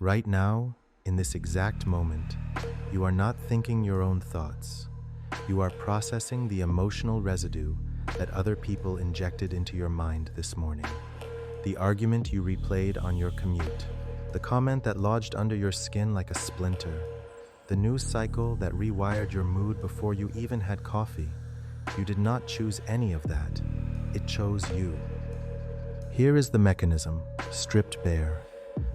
Right now, in this exact moment, you are not thinking your own thoughts. You are processing the emotional residue that other people injected into your mind this morning. The argument you replayed on your commute, the comment that lodged under your skin like a splinter, the news cycle that rewired your mood before you even had coffee. You did not choose any of that. It chose you. Here is the mechanism, stripped bare.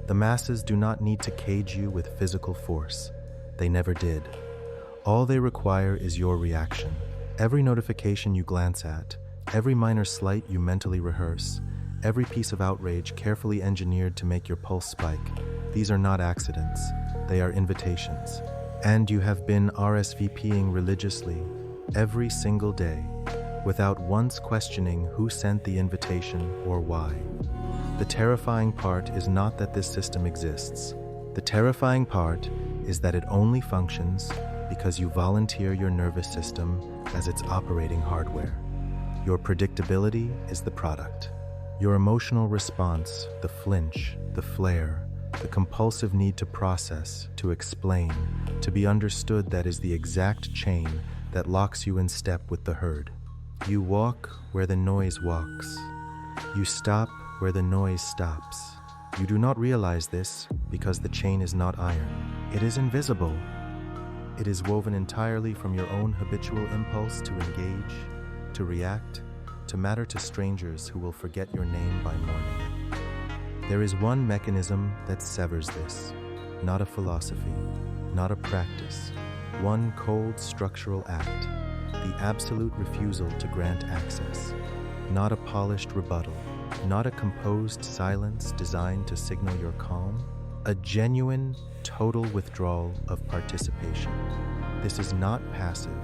The masses do not need to cage you with physical force. They never did. All they require is your reaction. Every notification you glance at, every minor slight you mentally rehearse, every piece of outrage carefully engineered to make your pulse spike. These are not accidents. They are invitations. And you have been RSVPing religiously every single day without once questioning who sent the invitation or why. The terrifying part is not that this system exists. The terrifying part is that it only functions because you volunteer your nervous system as its operating hardware. Your predictability is the product. Your emotional response, the flinch, the flare, the compulsive need to process, to explain, to be understood, that is the exact chain that locks you in step with the herd. You walk where the noise walks. You stop where the noise stops. You do not realize this because the chain is not iron. It is invisible. It is woven entirely from your own habitual impulse to engage, to react, to matter to strangers who will forget your name by morning. There is one mechanism that severs this, not a philosophy, not a practice, one cold structural act, the absolute refusal to grant access, not a polished rebuttal, not a composed silence designed to signal your calm, a genuine, total withdrawal of participation. This is not passive.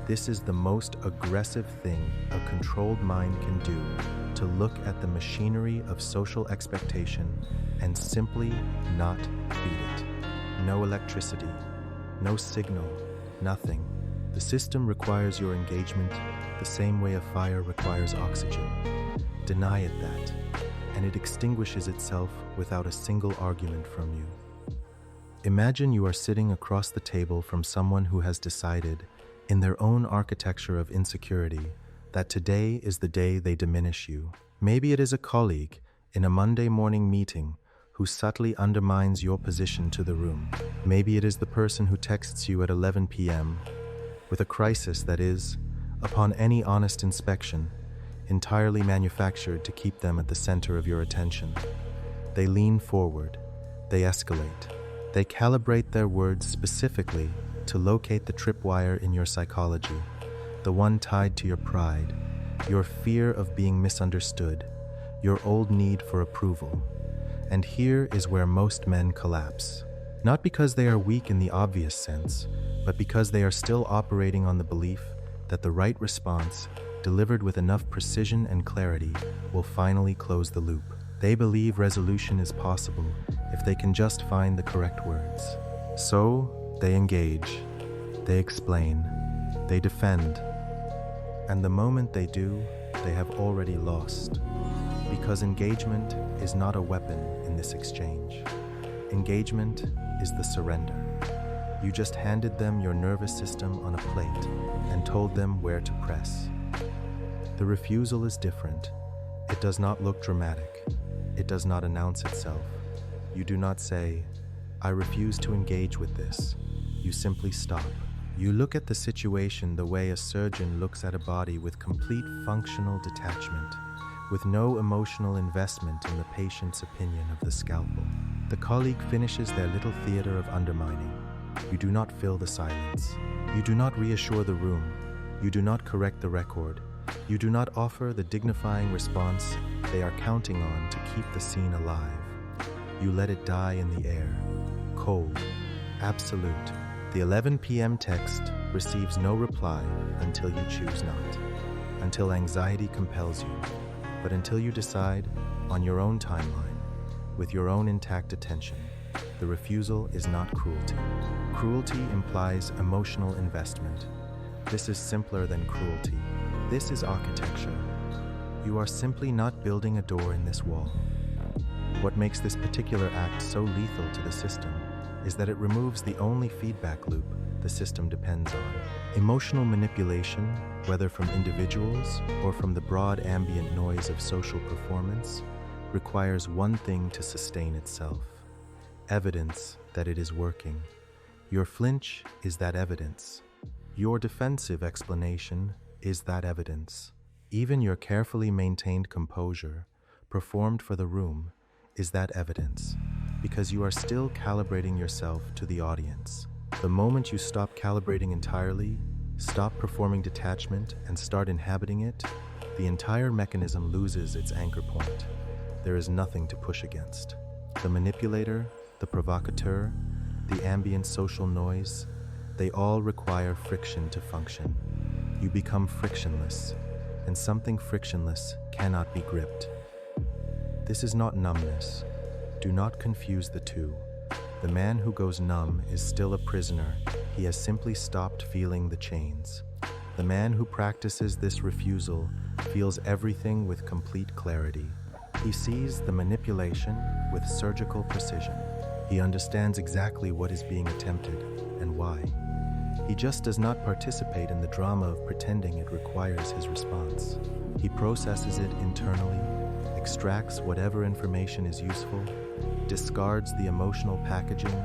This is the most aggressive thing a controlled mind can do, to look at the machinery of social expectation and simply not feed it. No electricity, no signal, nothing. The system requires your engagement the same way a fire requires oxygen. Deny it that, and it extinguishes itself without a single argument from you. Imagine you are sitting across the table from someone who has decided, in their own architecture of insecurity, that today is the day they diminish you. Maybe it is a colleague in a Monday morning meeting who subtly undermines your position to the room. Maybe it is the person who texts you at 11 p.m. with a crisis that is, upon any honest inspection, entirely manufactured to keep them at the center of your attention. They lean forward, they escalate, they calibrate their words specifically to locate the tripwire in your psychology, the one tied to your pride, your fear of being misunderstood, your old need for approval. And here is where most men collapse. Not because they are weak in the obvious sense, but because they are still operating on the belief that the right response, delivered with enough precision and clarity, will finally close the loop. They believe resolution is possible if they can just find the correct words. So, they engage, they explain, they defend, and the moment they do, they have already lost. Because engagement is not a weapon in this exchange. Engagement is the surrender. You just handed them your nervous system on a plate and told them where to press. The refusal is different. It does not look dramatic. It does not announce itself. You do not say, "I refuse to engage with this." You simply stop. You look at the situation the way a surgeon looks at a body, with complete functional detachment, with no emotional investment in the patient's opinion of the scalpel. The colleague finishes their little theater of undermining. You do not fill the silence. You do not reassure the room. You do not correct the record. You do not offer the dignifying response they are counting on to keep the scene alive. You let it die in the air, cold, absolute. The 11 p.m. text receives no reply until you choose not, until anxiety compels you, but until you decide, on your own timeline, with your own intact attention. The refusal is not cruelty. Cruelty implies emotional investment. This is simpler than cruelty. This is architecture. You are simply not building a door in this wall. What makes this particular act so lethal to the system is that it removes the only feedback loop the system depends on. Emotional manipulation, whether from individuals or from the broad ambient noise of social performance, requires one thing to sustain itself: evidence that it is working. Your flinch is that evidence. Your defensive explanation is that evidence. Even your carefully maintained composure, performed for the room, is that evidence, because you are still calibrating yourself to the audience. The moment you stop calibrating entirely, stop performing detachment, and start inhabiting it, the entire mechanism loses its anchor point. There is nothing to push against. The manipulator, the provocateur, the ambient social noise, they all require friction to function. You become frictionless, and something frictionless cannot be gripped. This is not numbness. Do not confuse the two. The man who goes numb is still a prisoner. He has simply stopped feeling the chains. The man who practices this refusal feels everything with complete clarity. He sees the manipulation with surgical precision. He understands exactly what is being attempted and why. He just does not participate in the drama of pretending it requires his response. He processes it internally, extracts whatever information is useful, discards the emotional packaging,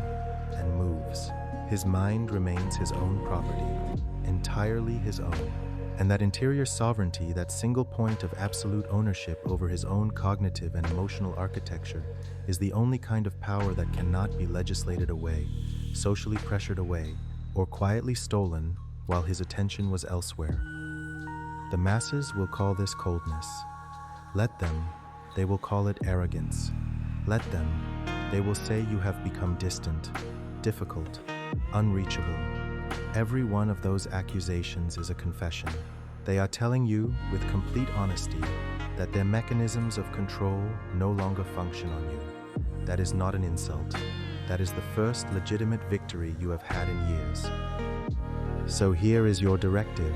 and moves. His mind remains his own property, entirely his own. And that interior sovereignty, that single point of absolute ownership over his own cognitive and emotional architecture, is the only kind of power that cannot be legislated away, socially pressured away, or quietly stolen while his attention was elsewhere. The masses will call this coldness. Let them, they will call it arrogance. Let them, they will say you have become distant, difficult, unreachable. Every one of those accusations is a confession. They are telling you with complete honesty that their mechanisms of control no longer function on you. That is not an insult. That is the first legitimate victory you have had in years. So here is your directive,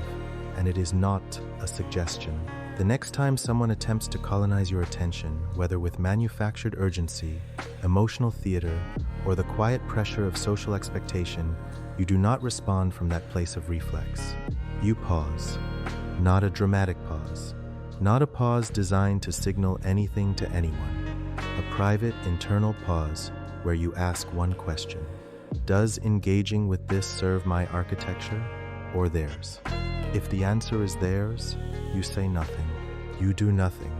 and it is not a suggestion. The next time someone attempts to colonize your attention, whether with manufactured urgency, emotional theater, or the quiet pressure of social expectation, you do not respond from that place of reflex. You pause. Not a dramatic pause. Not a pause designed to signal anything to anyone. A private, internal pause where you ask one question. Does engaging with this serve my architecture or theirs? If the answer is theirs, you say nothing. You do nothing.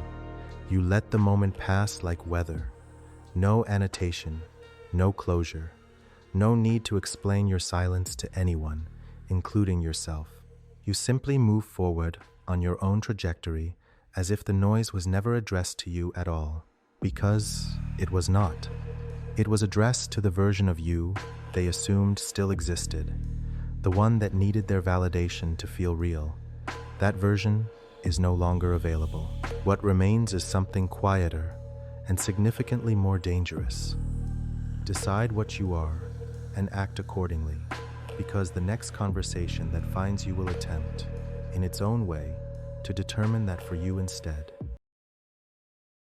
You let the moment pass like weather. No annotation, no closure. No need to explain your silence to anyone, including yourself. You simply move forward on your own trajectory as if the noise was never addressed to you at all, because it was not. It was addressed to the version of you they assumed still existed, the one that needed their validation to feel real. That version is no longer available. What remains is something quieter and significantly more dangerous. Decide what you are and act accordingly, because the next conversation that finds you will attempt, in its own way, to determine that for you instead.